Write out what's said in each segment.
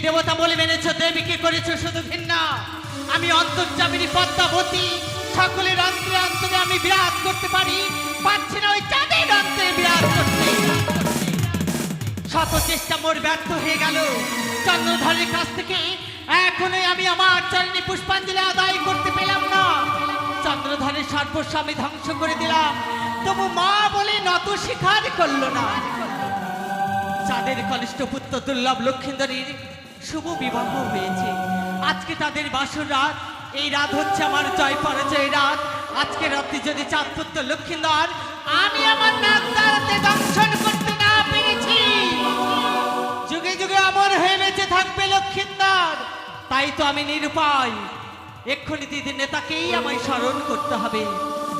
দেবতা বলে মেনেছ, দেবীকে করেছ শুধু ঘৃণা। আমি অন্তর্যামিনী পদ্মাবতী, সকলের অন্তরে অন্তরে আমি বিরাজ করতে পারি, পারছি না ওই চাঁদের অন্তরে বিরাজ করতে। শত চেষ্টা মোর ব্যর্থ হয়ে গেল চন্দ্রধরের কাছ থেকে। এখনোই আমি আমার চরণে পুষ্পাঞ্জলি আদায় করতে পেলাম না। চন্দ্রধরের সর্বস্ব আমি ধ্বংস করে দিলাম, তবু মা বলে নত স্বীকার করলো না। চাঁদের কনিষ্ঠ পুত্র দুর্লভ লক্ষিন্দরীর শুভ বিবাহ হয়েছে। আজকে তাদের বাসর রাত, এই রাত হচ্ছে আমার জয় পরাজয় রাত। আজকে রাত্রি যদি চাঁদ পুত্র লক্ষিন্দর আমি আমার নাগদারতে দংশন করতে না পেরেছি, যুগে যুগে অমর হয়ে বেঁচে থাকবে লক্ষিন্দর। তাই তো আমি নিরুপায়। এক্ষুনি দিদির নেতাকেই আমায় স্মরণ করতে হবে।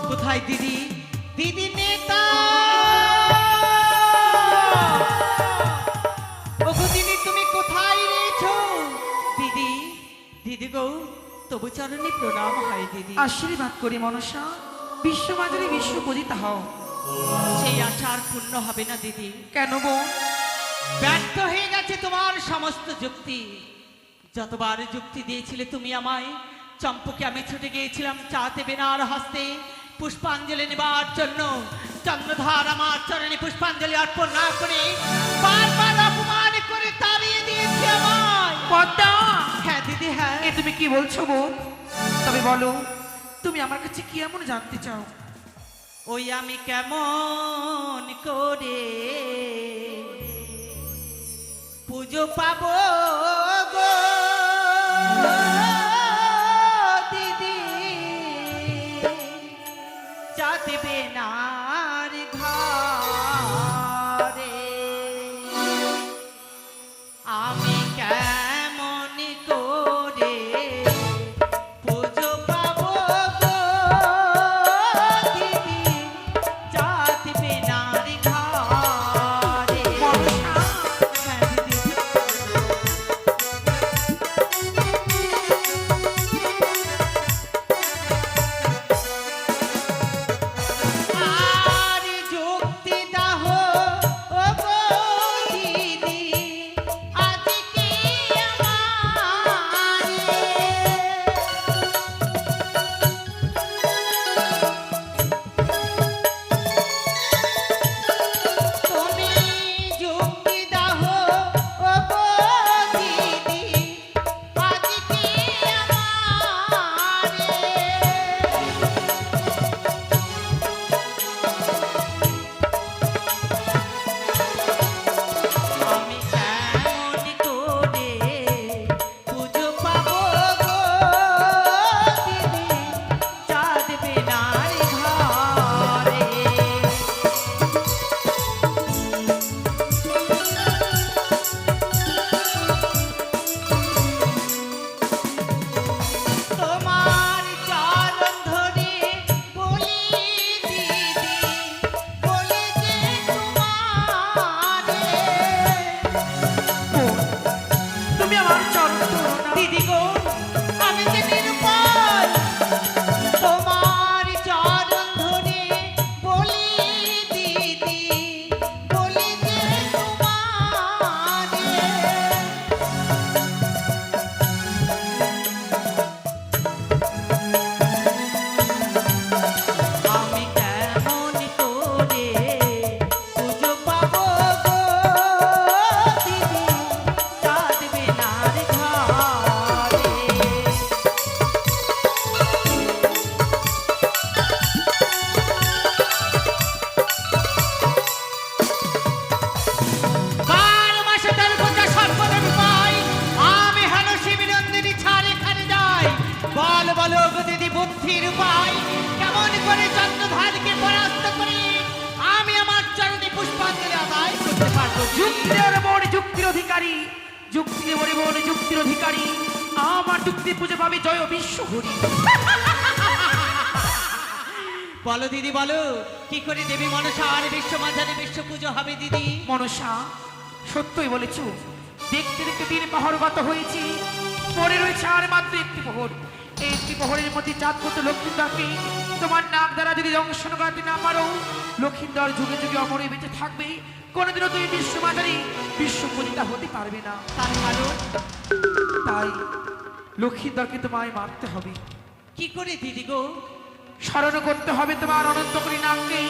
কোথায় দিদি? দিদি নেতা, ওগো দিদি তুমি কোথায় রয়েছো? দিদি, দিদি গো, তবু চরণে প্রণাম হয় দিদি। আশীর্বাদ করি মনসা, বিশ্বমাতারে বিশ্ব পূজিতা হও। সেই আশা আর পূর্ণ হবে না দিদি। কেন গো? ব্যর্থ হয়ে গেছে তোমার সমস্ত যুক্তি। যতবার যুক্তি দিয়েছিলে তুমি আমায়, চম্পকে আমি ছুটে গিয়েছিলাম চাতে বেনার হস্তে পুষ্পাঞ্জলি নেবার জন্য। চন্দ্রধার আমার চরণে পুষ্পাঞ্জলি অর্পণ না করে বারবার অপমান করে তাড়িয়ে দিয়েছে আমায়। পদ্মা! হ্যাঁ দিদি, হ্যাঁ। এ তুমি কি বলছো বোন? তবে বলো, তুমি আমার কাছে কি এমন জানতে চাও? ওই আমি কেমন করে পুজো পাবো গো দিদি, চাঁদে বেনার ঘরে আমি কেমন করে পুজো পাবো গো দিদি, চাঁদ বেনার ঘরে। হ্যাঁ দিদি। আর যুক্তি দাহ ও গো দিদি, আজকে আমারে তুমি যুক্তি দাহ ও গো দিদি, আজকে আমারে। আমি কেমন করে পুজো পাবো গো দিদি, চাঁদ বেনার ঘরে। তোমার চরণ ধরে বলি দিদি, বলি যে তোমারে। বোন, তুমি আমার চরণ ধরো না। দিদি গো, আমি যে নিরুপায়। তোমার চরণ ধরে বলি দিদি, বলি যে তোমারে। আমি কেমন করে পুজো পাবো গো দিদি, চাঁদ বেনার ঘরে। বারো মাসে তার পূজা সর্বদেব পাই, আমি হেন শিবিরন্দিনী ছাড় এখানে যাই। বল বলো গো দিদি বুদ্ধির উপায়, কেমন করে চন্দ্রধারকে পরাস্ত করে আমি আমার চরণে পুষ্পাঞ্জলি আদায় করতে পারবো। যুক্তির বোন যুক্তির অধিকারী, যুক্তির বলে বোন যুক্তির অধিকারী। আমার যুক্তি পুজো পাবে জয় বিশ্ব হরি। বলো দিদি বলো, কি করে দেবী মনসা আর বিশ্ব মাঝারে বিশ্ব পুজো হবে দিদি? মনসা, সত্যই বলেছ। দেখতে দেখতে দিন প্রহরগত হয়েছে, পরে রয়েছে আর মাত্র একটি প্রহর। এই একটি প্রহরের মধ্যে চাঁদ পুত্র লক্ষিন্দরকে তোমার নাক দ্বারা যদি দংশন করাতে না পারো, লক্ষিন্দর যুগে যুগে অমরে বেঁচে থাকবে। কোনোদিনও তুমি বিশ্ব মাঝারি বিশ্ব পূজিতা হতে পারবে না। তার কারণ তাই লক্ষ্মীধরকে তোমায় মারতে হবে, কি করে দিদি গো? স্মরণ করতে হবে তোমার অনন্তপুরী নামকে।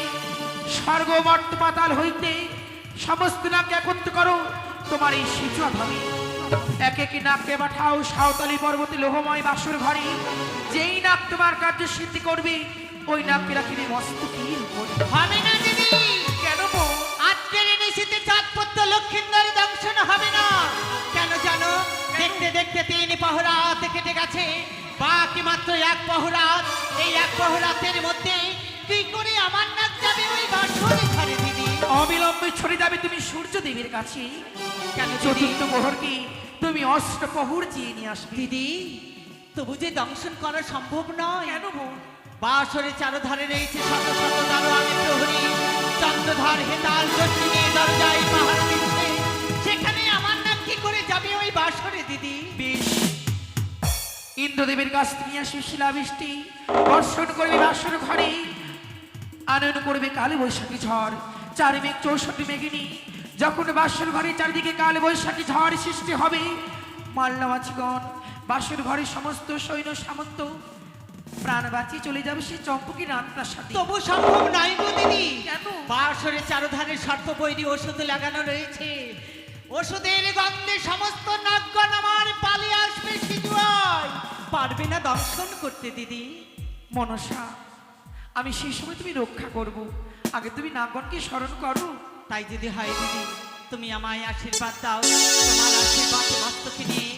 স্বর্গ মর্ত পাতাল হইতে সমস্ত নামকে একত্র করো তোমার এই শিশুয়া ভাবে। এক একই নাককে পাঠাও সাঁওতালি পর্বতে লোহময় বাসর ঘরে। যেই নাক তোমার কার্য সিদ্ধি করবে ওই নাককে রাখিবে মস্তকের উপরে। হবে না দিদি। কেন গো? আজকের এই নিশীথে চাঁদপুত্র লক্ষ্মীন্দর দংশন হবে না। কেন জানো? দেখতে দেখতে 3 প্রহরাত কেটে গেছে, বাকি মাত্র 1 প্রহরাত। এই 1 প্রহরাতের মধ্যে কি করে আমার নাক যাবে ওই বাসরে ঘরে দিদি? অবিলম্বে ছড়ে যাবে তুমি সূর্য দেবীর কাছে। কেন দিদি? চতুর্থ প্রহরকে তুমি অষ্টপ্রহর চেয়ে নিয়ে আসবে। দিদি তবু যে দংশন করা সম্ভব নয়। কেন গো? বাসরে চারধারে রয়েছে শত শত দারোয়ানে প্রহরী। চন্দ্রধর হেতাল রশ্মি নিয়ে দরজায় পাহারা দিচ্ছে। সেখানে আমার নাক কি করে যাবে ওই বাসরে দিদি? বেশ, ইন্দ্রদেবের কাছ থেকে আসবে শিলাবৃষ্টি, বর্ষণ করবে বাসর ঘরে, আনয়ন করবে কালে বৈশাখী ঝড়। 4 মেঘ 64 মেঘিনী। যখন বাসর ঘরে চারিদিকে কালে বৈশাখী ঝড় সৃষ্টি হবে, মাল্লামাছিগণ বাসর ঘরে সমস্ত সৈন্য সামন্ত প্রাণ বাঁচিয়ে চলে যাবে সে চম্পকী রানপ্রাসাদে। তবু সম্ভব নাই গো দিদি। কেন? বাসরে চারধারে সর্প বৈরী ওষুধ লাগানো রয়েছে। ওষুধের গন্ধে সমস্ত নাগগণ আমার পালিয়ে আসবে সিজুয়ায়। পারবে না দর্শন করতে দিদি। মনসা, আমি সেই সময় তুমি রক্ষা করব, আগে তুমি নাগগণকে স্মরণ করো। তাই যদি হয় দিদি, তুমি আমায় আশীর্বাদ দাও। তোমার আশীর্বাদ মস্তকে নিয়ে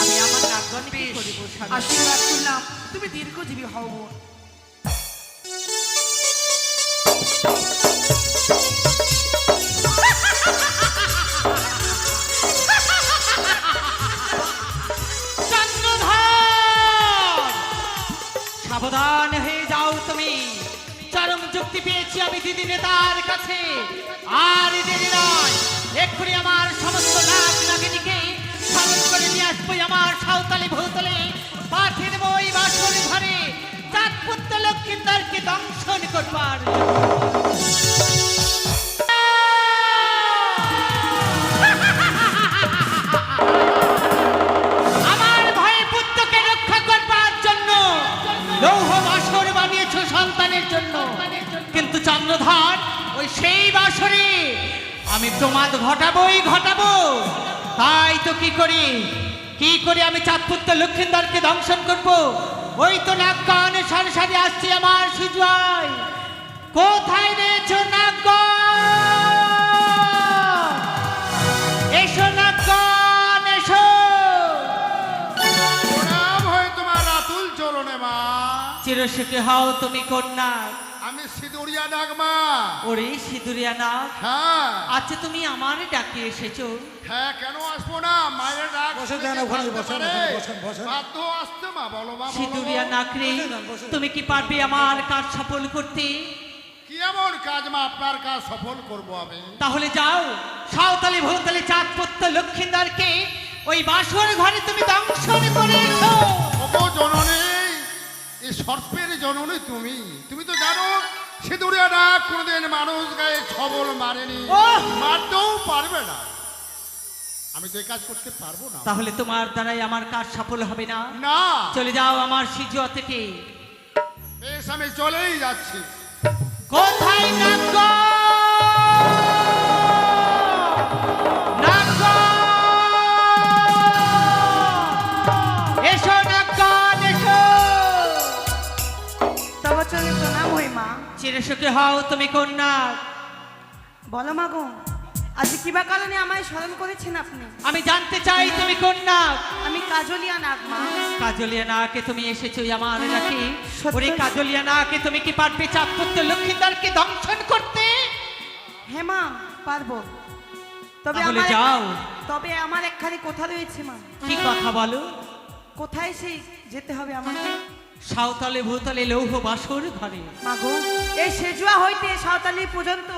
আমি আমার নাগগণকে করিব স্মরণ। আশীর্বাদ করলাম, তুমি দীর্ঘজীবী হও বোন। চন্দ্রধর, সাবধান হয়ে যাও তুমি। চরম যুক্তি পেয়েছি আমি দিদি নেতার কাছে। আর দেরি নয়, এক্ষুনি আমার সমস্ত নাগ নাগিনীকে স্মরণ করে নিয়ে আসবো আমার সাঁওতালি ভূতলে। পাঠিয়ে দেবো ওই বাসর ঘরে চাঁদপুত্র লক্ষ্মীন্দরকে দংশন করবার জন্য। আমার ভয়ে পুত্রকে রক্ষা করবার জন্য লৌহ বাসর বানিয়েছো সন্তানের জন্য, কিন্তু চন্দ্রধর ওই সেই বাসরে আমি প্রমাদ ঘটাবোই ঘটাবো। তাই তো কি করি আমি চাঁদপুত্র লক্ষ্মীন্দরকে দংশন করব। ওই তো নাগগণ সারি সারি আসছে আমার সিজুয়ায়। কোথায় রয়েছো নাগগণ? এসো নাগগণ এসো। প্রণাম হয় তোমার আতুল চরণে মা। চিরসুখী হও তুমি কন্যা। আমি সিঁদুরিয়া নাগমা। ওরে সিঁদুরিয়া নাগ, হ্যাঁ আচ্ছা তুমি আমার ডাকে এসেছো। হ্যাঁ, কেন আসবো না? মায়ের ডাক বসে শুনে যান, কি ওখানে আসতে বসেন, পারে? ওখানে বসেন, বসেন। বাধ্য আসতে মা, বলো মা, বলো সিঁদুরিয়া মা। নাগ রে, তুমি কি পারবে আমার কাজ সফল করতে? কি এমন কাজ মা আপনার কাজ সফল করব আমি? তাহলে যাও, সাঁওতালি ভৌতালি চাঁদপুত্র লক্ষ্মীন্দরকে ওই বাসর ঘরে তুমি দংশন করে এসো। ওগো জননী, এই সর্পের জননী তুমি। তুমি তো জানো সিঁদুরিয়া নাগ কোনোদিন মানুষ গায়ে ছবল মারেনি, ওহ! মারতেও পারবে না। আমি তো এই কাজ করতে পারবো না। তাহলে তোমার দ্বারাই আমার কাজ সফল হবে না। না, চলে যাও আমার সিজুয়া থেকে। বেশ, আমি চলেই যাচ্ছি। কোথায় নাগগণ? এসো নাগগণ এসো। তব চলে প্রণাম হই মা। চিরসুখী হও তুমি কন্যা। বলো মা গো, আজ কিবা কারণে আমায় স্মরণ করেছেন আপনি? আমি জানতে চাই তুমি কন্যা। আমি কাজলিয়া নাগ মা। কাজলিয়া নাকে তুমি এসেছো আমার নাকি? সত্য। ওরে কাজলিয়া নাকে তুমি কি পারবে চাঁদপুত্র লক্ষ্মীন্দরকে দংশন করতে? হ্যাঁ মা, পারবো। তবে তাহলে আমার যাও। তবে আমার একখানি কথা রয়েছে মা। কি কথা বলো? কোথায় সেই যেতে হবে আমাকে? সাঁওতালে ভূতলে লৌহ বাসর ঘরে। মা গো, এই সেজুয়া হইতে সাঁওতালি পর্যন্ত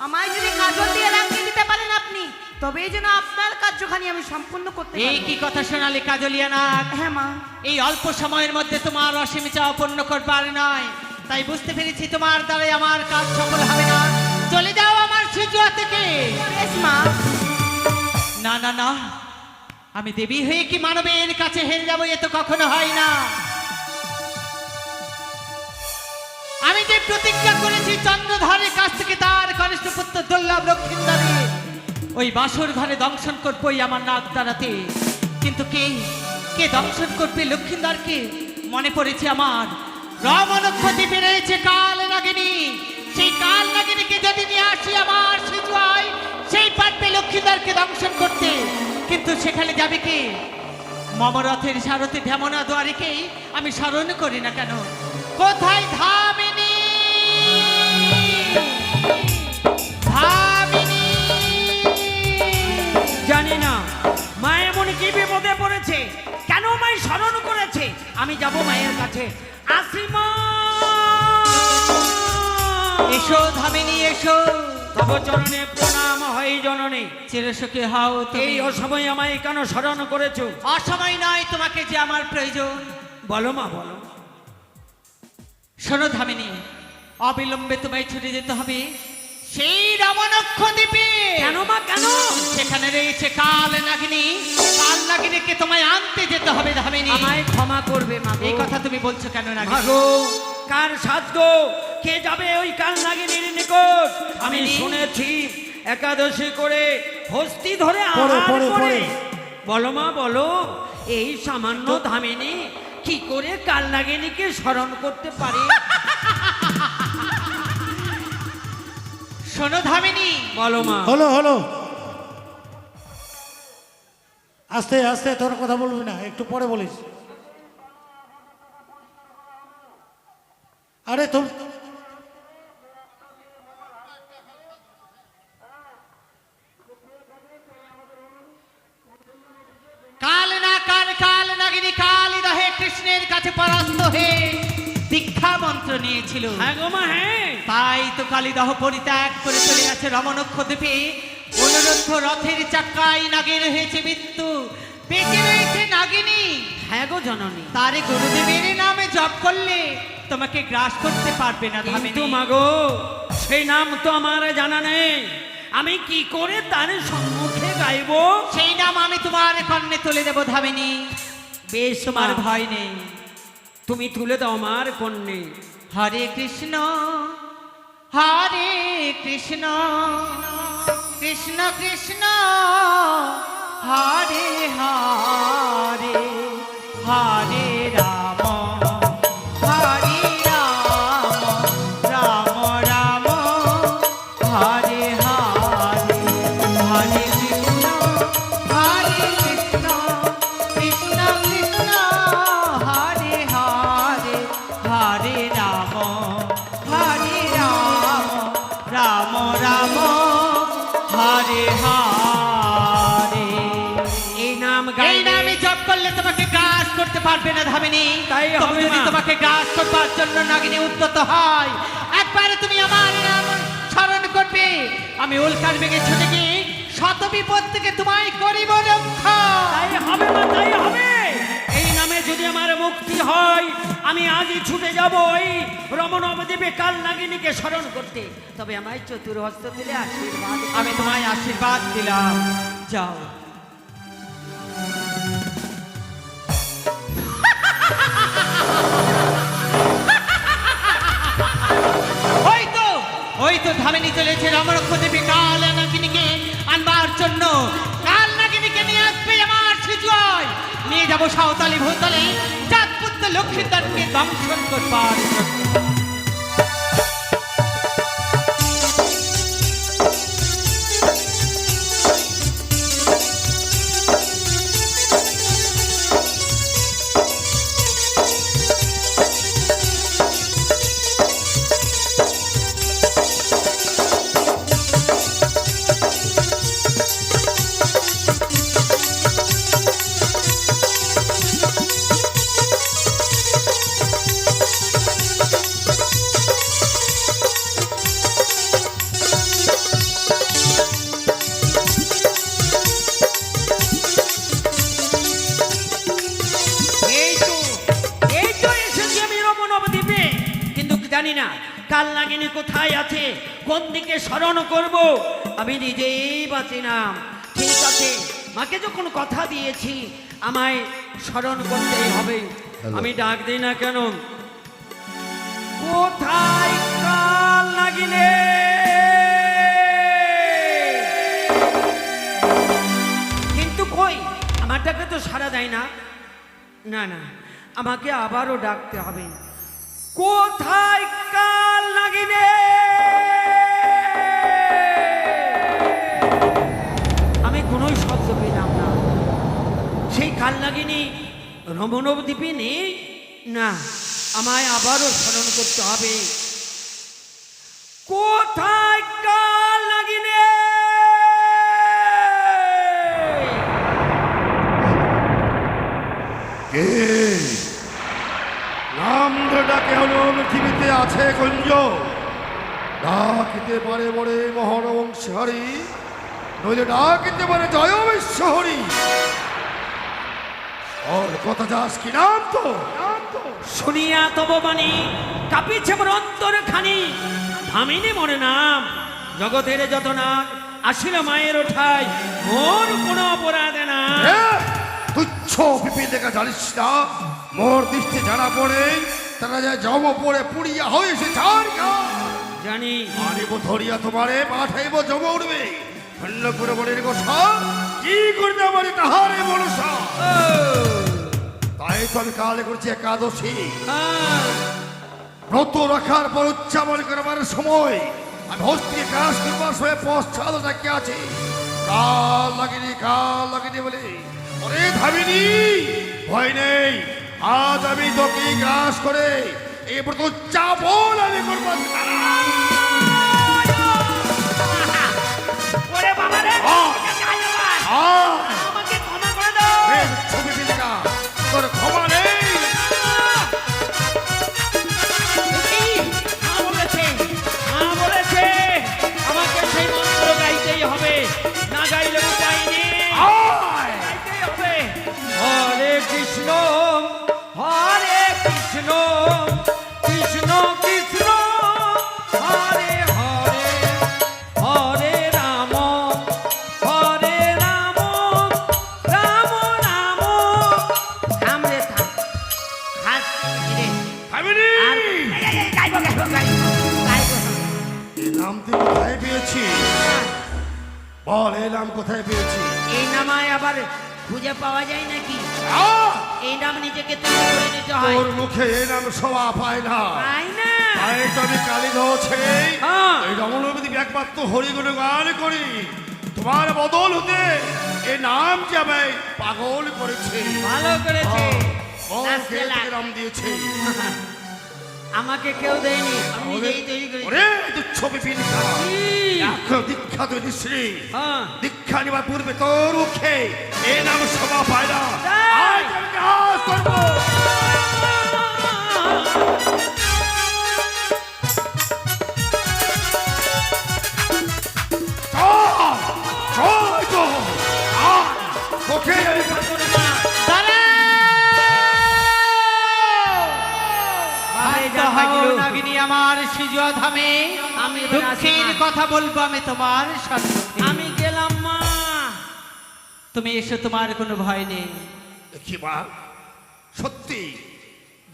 আমায় যদি কাজল দিয়ে রাখিয়ে দিতে পারেন আপনি, তবেই যেন আপনার কার্যখানি আমি সম্পূর্ণ করতে এই পারি। কি কথা শোনালে কাজলিয়া নাগ? হ্যাঁ মা। এই অল্প সময়ের মধ্যে তোমার অসীম চাওয়া পূর্ণ করবার নয়, তাই বুঝতে পেরেছি তোমার দ্বারাই আমার কাজ সফল হবে না। চলে যাও আমার সিজুয়া থেকে। বেশ মা। না না না, আমি দেবী হয়ে কি মানবের কাছে হেরে যাবো, এ তো কখনো হয় না। আমি যে প্রতিজ্ঞা করেছি চন্দ্রধরের কাছ থেকে তার কনিষ্ঠ পুত্র দুর্লভ লক্ষিন্দরে ওই বাসর ঘরে দংশন করবোই আমার নাক দাঁড়াতে, কিন্তু কে দংশন করবে লক্ষিন্দরকে? মনে পড়েছে আমার রমণক্ষতি রয়েছে কাল নাগিনী, সেই কাল নাগিনীকে যদি নিয়ে আসি আমার সিজুয়ায়, সেই পারবে লক্ষিন্দরকে দংশন করতে। কিন্তু সেখানে যাবে কে? মমরথের সারথি ঢেমনা দুয়ারিকেই আমি স্মরণ করি না কেন। কোথায় ধামিনী? ধামিনী! জানি না মা এমন কি বিপদে পড়েছে, কেন মাই স্মরণ করেছে। আমি যাব মায়ের কাছে। আসি মা। এসো ধামিনী এসো। তব চরণে প্রণাম হয় জননী। চিরসুখী হও তুমি। এই অসময়ে আমায় কেন স্মরণ করেছো? অসময় নয়, তোমাকে যে আমার প্রয়োজন। বলো মা বলো। শোনো ধামিনী, অবিলম্বে তোমায় ছুটে যেতে হবে সেই রমণক্ষ দ্বীপে। কেন মা কেন? সেখানে রয়েছে কাল নাগিনী, কাল নাগিনীকে তোমায় আনতে যেতে হবে ধামিনী। আমায় ক্ষমা করবে মা। এই কথা তুমি বলছো কেন নাগিনী? ভাগো কার সাধ্য কে যাবে ওই কাল নাগিনীর নিকট? আমি ধামিনী? শুনেছি একাদশী করে হস্তি ধরে আহার করে। বলো মা বলো, এই সামান্য ধামিনী কি করে কাল নাগিনীকে স্মরণ করতে পারে? শোনো ধামিনী, বলো মা। হলো হলো, আস্তে আস্তে, তোর কথা বলবি না, একটু পরে বলিস। আরে তোর কাল নাগিনী কালী দহে কৃষ্ণের কাছে পরাস্ত হয়ে দীক্ষা মন্ত্র নিয়েছিল। হ্যাঁ গো মা হ্যাঁ। তাই তো কালীদহ পরিত্যাগ করে চলে গেছে রমণক্ষ দ্বীপে। অনুরুদ্ধ রথের চাকায় নাগের হয়েছে মৃত্যু, বেঁচে রয়েছে নাগিনী। হ্যাঁ গো জননী। তারে গুরুদেবের নামে জপ করলে তোমাকে গ্রাস করতে পারবে না ধামিনী। কিন্তু মাগো সেই নাম তো আমার জানা নেই, আমি কি করে তার সম্মুখে গাইবো? সেই নাম আমি তোমার কর্ণে তুলে দেব ধামিনী। বেশ তোমার মা, ভয় নেই। তুমি তুলে দাও আমার কন্যে। হরে কৃষ্ণ হরে কৃষ্ণ, কৃষ্ণ কৃষ্ণ হরে হরে, হরে রাম হরে রাম, রাম রাম হরে হরে, হরে কৃষ্ণ হরে কৃষ্ণ, কৃষ্ণ কৃষ্ণ হরে হরে, হরে রাম হরে রাম, রাম রাম হরে হরে। এই নাম এই গাইলে নামে জপ করলে তোমাকে গ্রাস করতে পারবে না ধামিনী। তাই তবে হবে যদি মা। তোমাকে গ্রাস করবার জন্য নাগিনী উদ্যত হয়, একবারে তুমি আমার নাম স্মরণ করবে, আমি উল্কার বেগে ছুটে গিয়ে শত বিপদ থেকে তোমায় করিব রক্ষা। তাই হবে মা তাই হবে। এই নামে যদি আমার মুক্তি হয় আমি আজই ছুটে যাব ওই রমণবদ্বীপে কাল নাগিনীকে স্মরণ করতে। তবে আমায় চতুর্হস্ত তুলে আশীর্বাদ। আমি তোমায় আশীর্বাদ দিলাম, যাও। ওই তো ধামিনী চলেছে রমরক্ষ দেবী কাল নাগিনীকে আনবার জন্য। কাল নাগিনীকে নিয়ে আসবে আমার সিজুয়ায়, নিয়ে যাবো সাঁওতালি ভূতলে, চাঁদপুত্র লক্ষ্মীদারকে দংশন করবার জন্য। জানি না কাল নাগিনী কোথায় আছে, কোন দিকে স্মরণ করব, আমি নিজেই বাঁচি না। ঠিক আছে মাকে যখন কথা দিয়েছি আমায় স্মরণ করতেই হবে। আমি ডাক দিই না কেন, কোথায় কাল নাগিনে? কিন্তু কই আমার ডাকে তো সাড়া দেয় না। না না, আমাকে আবারও ডাকতে হবে, কোথায় কাল নাগিনে? আমি কোনো শব্দ পেলাম না। সেই কাল নাগিনী রমণব দ্বীপে নেই। না, আমায় আবারও স্মরণ করতে হবে, কোথায় কাল নাগিনে? কে নাম ধরে ডাকে হলো পৃথিবীতে আছে কুঞ্জ, ডাকিতে পারে বড়ে মহানবংশী হরি, নইলে ডাকিতে পারে জয় বিশ্বহরি। ওর কথা যাস কি নাম তো? শুনিয়া তব বাণী কাঁপিছে মোর অন্তর খানি। ভামিনী মনে নাম জগতের যত নাম আসিল মায়ের ওঠায়, মোর কোনো অপরাধে না। তুচ্ছ পিপিল দেখা জানিস না, মোর দৃষ্টি জানা পড়ে তারা যা জম পড়ে পুড়িয়া হয়েছে চার জানি আনিব ধরিয়া তোমারে পাঠাইব জম উঠবে খন্ড করে বনের গোসা কি করতে পারে তাহারে মনসা। তাই তো আমি কালে করছি একাদশী, ব্রত রাখার পর উচ্চাবন করবার সময় আমি হস্তিকে কাজ করবার সময় পশ্চাৎ ডাকি আছি, কাল লাগেনি বলে। ওরে ধামিনী, ভয় নেই, আজ আমি তোকে গ্রাস করে এই ব্রত উচ্চাবন আমি করবার। ওরে বাবা রে, আমাকে ক্ষমা করে দাও। ছবি বিলেকা তোর ক্ষমা নেই। মা বলেছে আমাকে সেই মন্ত্র গাইতেই হবে, না গাইলে উপায় নেই, গাইতেই হবে। হরে কৃষ্ণ কৃষ্ণ কৃষ্ণ কৃষ্ণ হরে হরে, হরে রাম রাম রাম। থাম রে থাম, হাত রে। ধামিনী, গাইবো এই নাম তুই কোথায় পেয়েছি? বল, এই নাম কোথায় পেয়েছি? এই নামায় আবার খুঁজে পাওয়া যায় নাকি? আহ! এই নাম নিজেকে তৈরি করে নিতে হয়। তোর মুখে এই নাম শোভা পায় না। তাই না? তাই তো আমি কালী ধরছে হ্যাঁ। এই রমণবতী একমাত্র হরিগুণ গান করি। তোমার বদল হতে এই নাম যে আমায় পাগল করেছে। ভালো করেছে। বল, নাচতে কে লাগ। তোকে নাম দিয়েছে? আমাকে কেউ দেয়নি, আমি নিজেই তৈরি করেছি। ওরে তুচ্ছ বিপিনকা, কি? এখন দীক্ষা তুই নিশ্রী। হ্যাঁ। দীক্ষা নেবার পূর্বে তোর মুখে এই নাম শোভা পায় না। তাই? আজ আমি কাজ করবো। তোকে আমি নাগিনী আমার সিজুয়া ধামে, আমি এবার আসি দুঃখের মা। কথা বলবো আমি তোমার সম্মুখে। আমি গেলাম মা। তুমি এসো, তোমার কোনো ভয় নেই। কি মা, সত্যি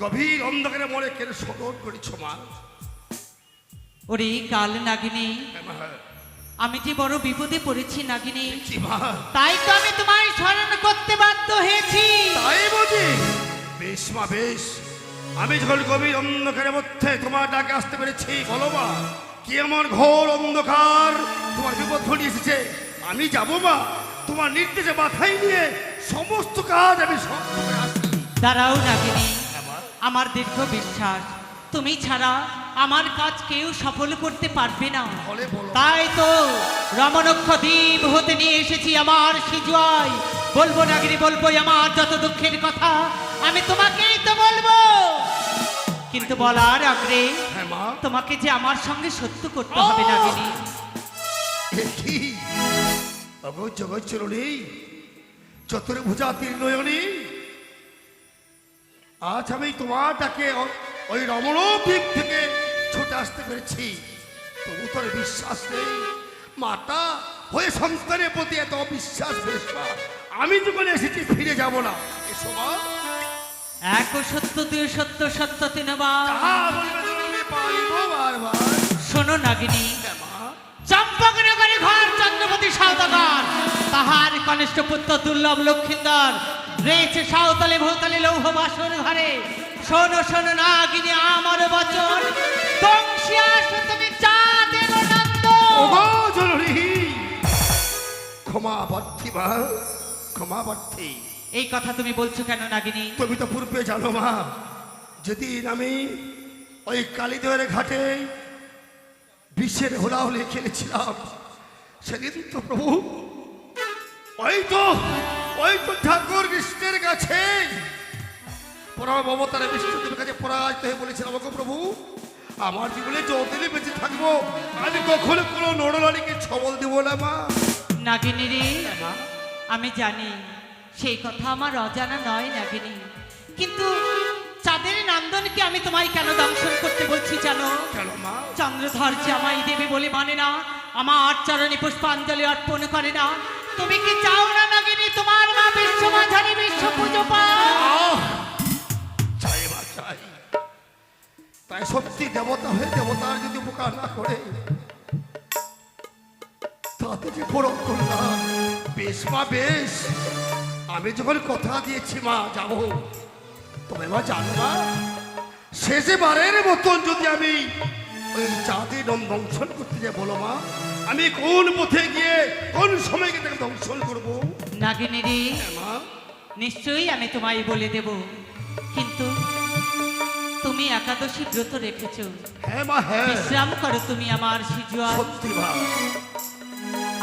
গভীর অন্ধকারে মনে কেন স্মরণ করেছ মা? ওরে কাল নাগিনী, হ্যাঁ মা, আমি যে বড় বিপদে পড়েছি নাগিনী, কি মা, তাই তো আমি তোমায় স্মরণ করতে বাধ্য হয়েছি। তাই বুঝি? বেশ মা বেশ, আমি যখন গভীর অন্ধকারের মধ্যে তোমার ডাকে আসতে পেরেছি, বলো মা কি আমার ঘোর অন্ধকার তোমার বিপদ ঘনিয়ে এসেছে? আমি যাবো মা, তোমার নির্দেশে মাথায় নিয়ে সমস্ত কাজ আমি সব করে আসি। দাঁড়াও নাগিনী, আমার দীর্ঘ বিশ্বাস তুমি ছাড়া আমার কাজ কেউ সফল করতে পারবে না। বলে বলো। তাই তো রমণক্ষ দ্বীপ হতে নিয়ে এসেছি আমার সিজুয়ায়। বলবো নাগিনী, বলবো আমার যত দুঃখের কথা আমি তোমাকেই তো বলবো, কিন্তু বলার আগে হ্যাঁ মা, তোমাকে যে আমার সঙ্গে সত্য করতে হবে নাগিনী। এ কি অগোচ জগৎ চরণী, চতুর্ভুজা তীর্ণয়নী, আজ আমি তোমার ডাকে ওই রমণদ্বীপ থেকে ছুটে আসতে পেরেছি, তবু তোর বিশ্বাস নেই? মাতা হয়ে সন্তানের প্রতি এত অবিশ্বাস বেশ আমি যখন এসেছি ফিরে যাব না। এসো মা। এক সত্য দুই সত্য সত্য তিনবার। যাহা বলবে তুমি পাইব বারবার। শোনো নাগিনী, হ্যাঁ মা। চম্পকনগরে ঘর চন্দ্রপতি সাউদাগর, তাহার কনিষ্ঠ পুত্র দুর্লভ লক্ষিন্দর রয়েছে সাঁওতালি ভৌতালি লৌহ বাসর ঘরে। শোনো শোনো নাগিনী আমার বচন, বংশী আসো তুমি চাঁদের আনন্দ। ওগো জননী, ক্ষমা প্রার্থী মা, ক্ষমা প্রার্থী। এই কথা তুমি বলছো কেন নাগিনী? তুমি তো পূর্বে জানো মা, যেদিন আমি ওই কালীদয়ের ঘাটে বিশ্বের হোলাহলি খেলেছিলাম, সেদিন তো প্রভু ওই তো ঠাকুর কৃষ্ণের কাছে পরম মমতার বিষ্ণুদেবের কাছে পরাজিত হয়ে বলেছিলাম, ওগো প্রভু আমার জীবনে যতদিন বেঁচে থাকবো আমি কখনো কোনো নড়নারীকে ছবল দেবো না মা। নাগিনী রে, মা, আমি জানি সেই কথা আমার অজানা নয় নাগিনী, কিন্তু চাঁদের নন্দনকে আমি তোমায় কেন দংশন করতে বলছি জানো? কেন মা? চন্দ্রধর যে আমায় দেবে বলে মানে না, আমার চরণে পুষ্পাঞ্জলি অর্পণ করে না। তুমি কি চাও না নাগিনী তোমার মা বিশ্বমাঝারি বিশ্ব পুজো পাও? চাই মা, চাই। তাই সত্যি দেবতা হয়ে দেবতার যদি উপকার না করে তাতে যে বড় করলাম। বেশ মা বেশ, আমি যখন কথা দিয়েছি মা যাবো, তবে মা জানো মা, শেষবারের মতন যদি আমি ওই চাঁদের দংশন করতে যাই বলো মা, আমি কোন পথে গিয়ে কোন সময় গিয়ে তাকে দংশন করবো? নাগিনী রে, হ্যাঁ মা। নিশ্চয়ই আমি তোমায় বলে দেব, কিন্তু তুমি একাদশী ব্রত রেখেছো। হ্যাঁ মা, হ্যাঁ বিশ্রাম করো তুমি আমার সিজুয়া। সত্যি মা।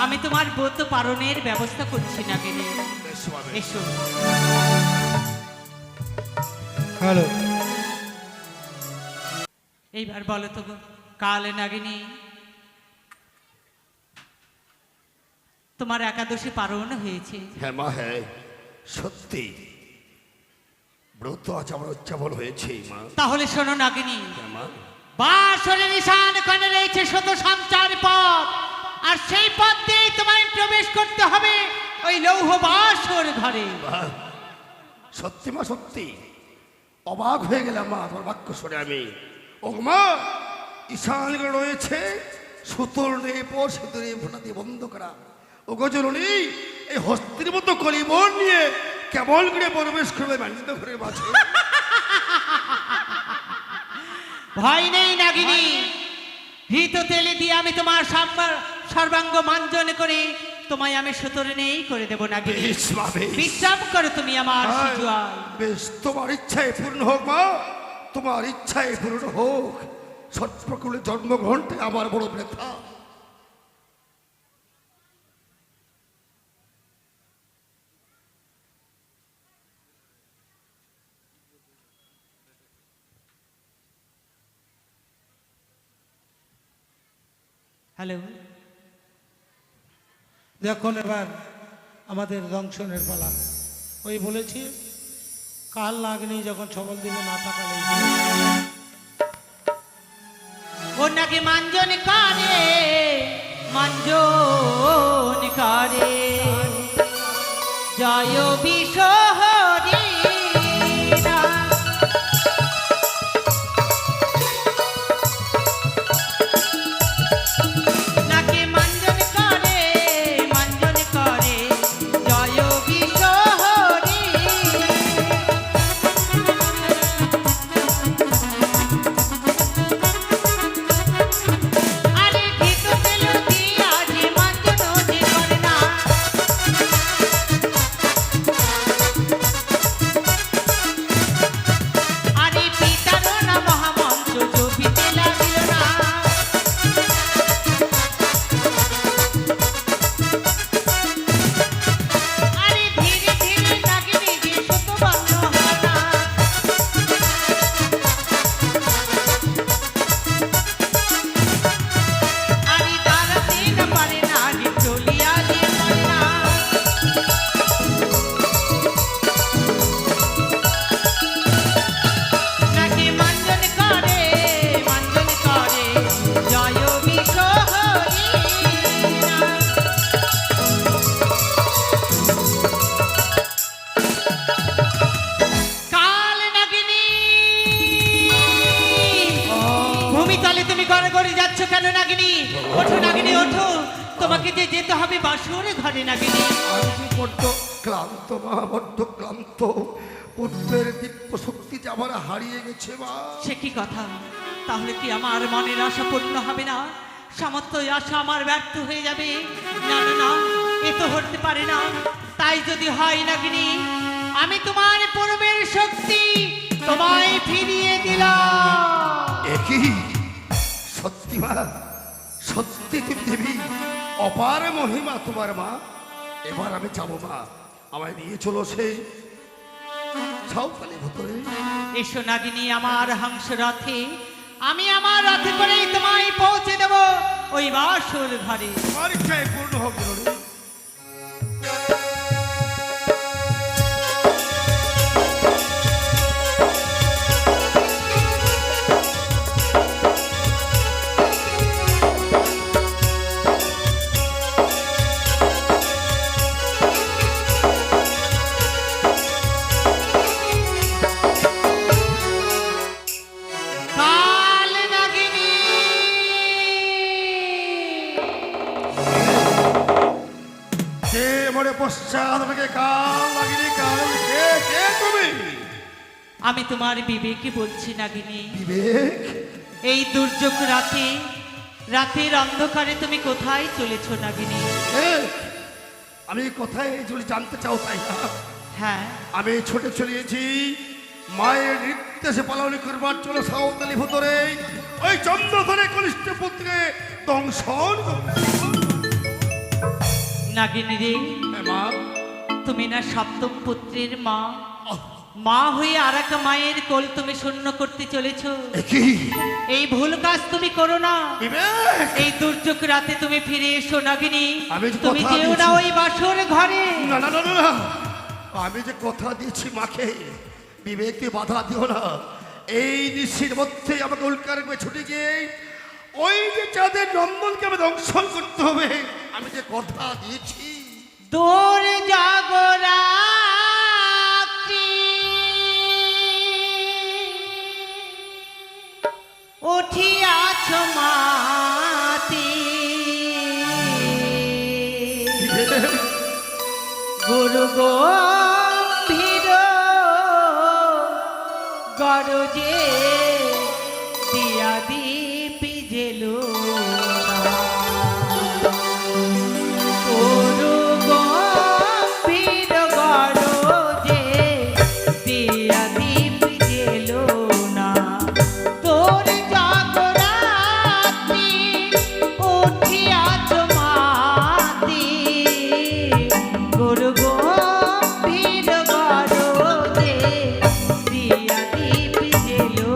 আমি তোমার ব্রত পালনের ব্যবস্থা করছি নাগিনী। বেশ মা, বেশ। এসো। হ্যালো, এইবার বলো তো গো, কাল নাগিনী তোমার একাদশী পালন হয়েছে। হ্যাঁ মা, হ্যাঁ সত্যি ব্রত আজ আমার উচ্চাবল হয়েছে মা। তাহলে শোনো নাগিনী, হ্যাঁ মা। বাসরে নিশান কানে রয়েছে শত সঞ্চার পথ, আর সেই পথ দিয়ে তোমায় প্রবেশ করতে হবে ওই লৌহ বাসর ঘরে। বাহ, সত্যি মা সত্যি, অবাক হয়ে গেলাম মা তোমার বাক্য শুনে আমি। ও মা, ঈশান রয়েছে সুতোর নেপ সুতোরে ফোটা দিয়ে বন্ধ করা। ও গজননী, এই হস্তির মতো কলিবন নিয়ে কেমন করে প্রবেশ করবে মানিত ঘরের মাঝে? ভয় নেই নাগিনী, হৃত তেলে দিয়ে আমি তোমার সর্বাঙ্গ মাঞ্জন করে তোমায় আমি সুতরে নেই করে দেবো নাগিনী। বেশ মা, বেশ। বিশ্রাম করো তুমি আমার হ্যাঁ, সিজুয়ায়। বেশ, তোমার ইচ্ছায় পূর্ণ হোক মা, তোমার ইচ্ছায় পূর্ণ হোক। সৎপ্রকুলে জন্মগ্রহণটা আমার বড় ব্যথা। হ্যালো, দেখুন এবার আমাদের দংশনের পালা। ওই বলেছি কাল নাগিনী যখন ছবল দিবে না থাকালে ও নাকি মাঞ্জন করে, মাঞ্জন করে জয় বিশ্বহরি নাকি মাঞ্জন করে, মাঞ্জন করে জয় বিশ্বহরি। আরে ঘিত তেল দিয়া যে মাঞ্জন যে করে না, তলে তুমি ঘরে ঘরে যাচ্ছ কেন নাগিনী? ওঠো নাগিনী ওঠো, তোমাকে যে যেতে হবে বাসরে ঘরে নাগিনী। আমি কি বড্ড ক্লান্ত মা, বড্ড ক্লান্ত। পুত্রের দিব্য শক্তি যে আমার হারিয়ে গেছে মা। সে কি কথা? তাহলে কি আমার মনের আশা পূর্ণ হবে না? সমস্ত আশা আমার ব্যর্থ হয়ে যাবে? না না না, এ তো হতে পারে না। তাই যদি হয় নাগিনী, আমি তোমার পূর্বের শক্তি তোমায় ফিরিয়ে দিলাম। একই সত্যি মা, সত্যি তুমি দেবী, অপার মহিমা তোমার মা। এবার আমি যাবো মা, আমায় নিয়ে চলো সেই সাঁওতালি ভেতরে। এসো নাগিনী আমার হংস রথে, আমি আমার রথে করেই তোমায় পৌঁছে দেব ওই বাসর ঘরে। আমার ইচ্ছায় পূর্ণ হোক জননী। কাল নাগিনী, কে মরে পশ্চাৎ আমাকে কাল লাগিনি কাল, কে কে তুমি? আমি তোমার বিবেকে বলছি নাগিনী। বিবেক? এই দুর্যোগ রাতে, রাতের অন্ধকারে তুমি কোথায় চলেছো নাগিনী? এ, আমি কোথায় যদি জানতে চাও তাই না? হ্যাঁ, আমি ছুটে চলিয়েছি মায়ের নির্দেশে পালন করবার জন্য সাঁওতালি ভেতরে ওই চন্দ্রধরে কনিষ্ঠ পুত্রকে দংশন করতে। নাগিনী রে, হ্যাঁ, মা। তুমি না সপ্তম পুত্রের মা, মা হয়ে আর এক মায়ের কোল তুমি শূন্য করতে চলেছো। কি এই ভুল কাজ তুমি করো না। বিবেক? এই দুর্যোগ রাতে তুমি ফিরে এসো নাগিনী। আমি যে তুমি কথা যেও না দিয়েছি। ওই বাসর ঘরে। না না না না না। আমি যে কথা দিয়েছি মাকে, বিবেককে বাধা দিও না। এই নিশির মধ্যে আমাকে উল্কার করে ছুটে গিয়ে ওই যে চাঁদের নন্দনকে আমি দংশন করতে হবে। আমি যে কথা দিয়েছি। দূর জাগরাত্রি উঠিয়াছ মাতি, গুরু গম্ভীর গরজে দিয়া দীপি জেলো গুরু গম্ভীর গরজে দিয়া দীপি জেলো না। তোর জাগরাত্রি উঠিয়াছ মাতি, গুরু গম্ভীর গরজে দিয়া দীপি জেলো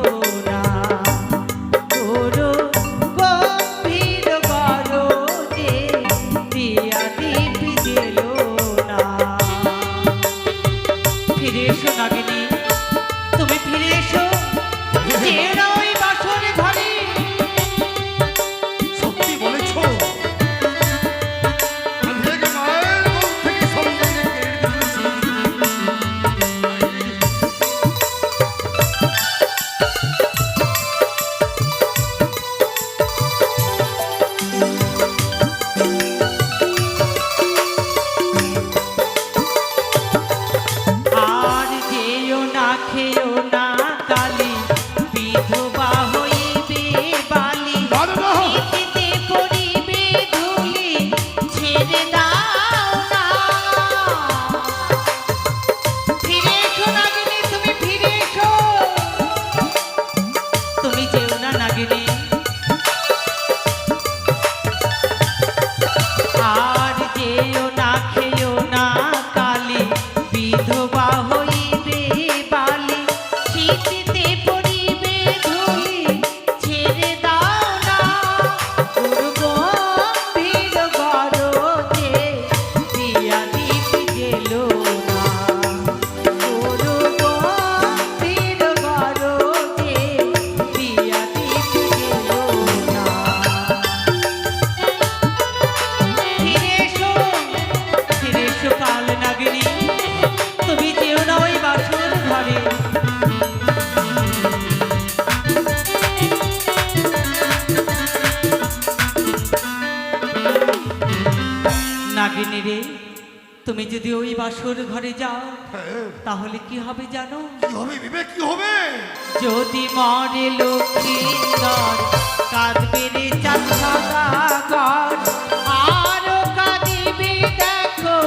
তুমি যদি ওই বাসর ঘরে যাও হ্যাঁ, তাহলে কি হবে জানো? কি হবে বিবেক, কি হবে? যদি মরে লক্ষ্মীন্দর কাঁদবে রে চাঁদ সদাগর, আরো কাঁদিবে দেখো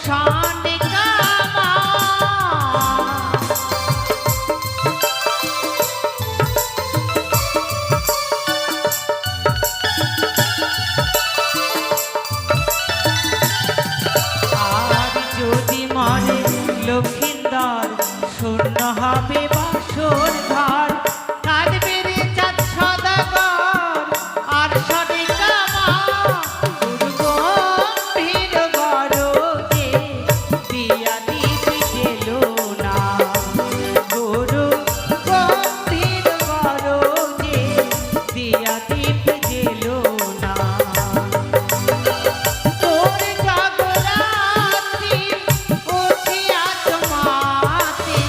শানিকা মা। আর যদি মরে লক্ষ্মীন্দর শূন্য হবে বাসর ঘর, কাঁদবে রে চাঁদ সদাগর আর শানিকা মা। দুর্গম্ভীর গরজে দিয়া দিতে গেলো না, গুরু গম্ভীর গরজে দিয়া দিতে গেলো না। তোর জাগরাতি উঠিয়া তোমাতে,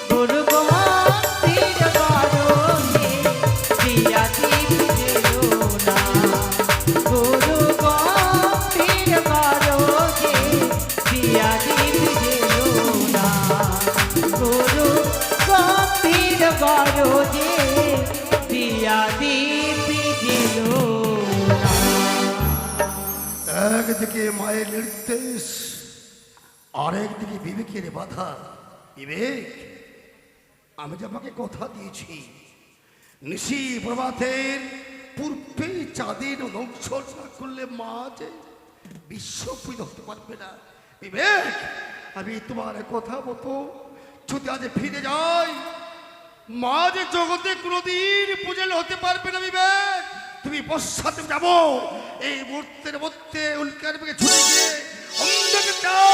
গুরু গম্ভীর গরজে দিয়া দিতে গেলো না, গুরু গম্ভীর গরজে দিয়া দিতে গেলো না, গুরু গম্ভীর গরজে দিয়া দিতে গেলো না। একদিকে মায়ের নির্দেশ, আরেকদিকে বিবেকের বাধা। বিবেক, আমি যে আমাকে কথা দিয়েছি নিশি প্রভাতের পূর্বে চাঁদের দংশন না করলে মা যে বিশ্বপ্রিয় হতে পারবে না। বিবেক, আমি তোমার কথা মতো যদি আজ ফিরে যাই, মা যে জগতে কোনোদিন পূজা হতে পারবে না। বিবেক, তুমি পশ্চাতে যাবো এই মুহূর্তের মধ্যে উল্কার দিকে ছুটে গিয়ে অন্ধকে চাও।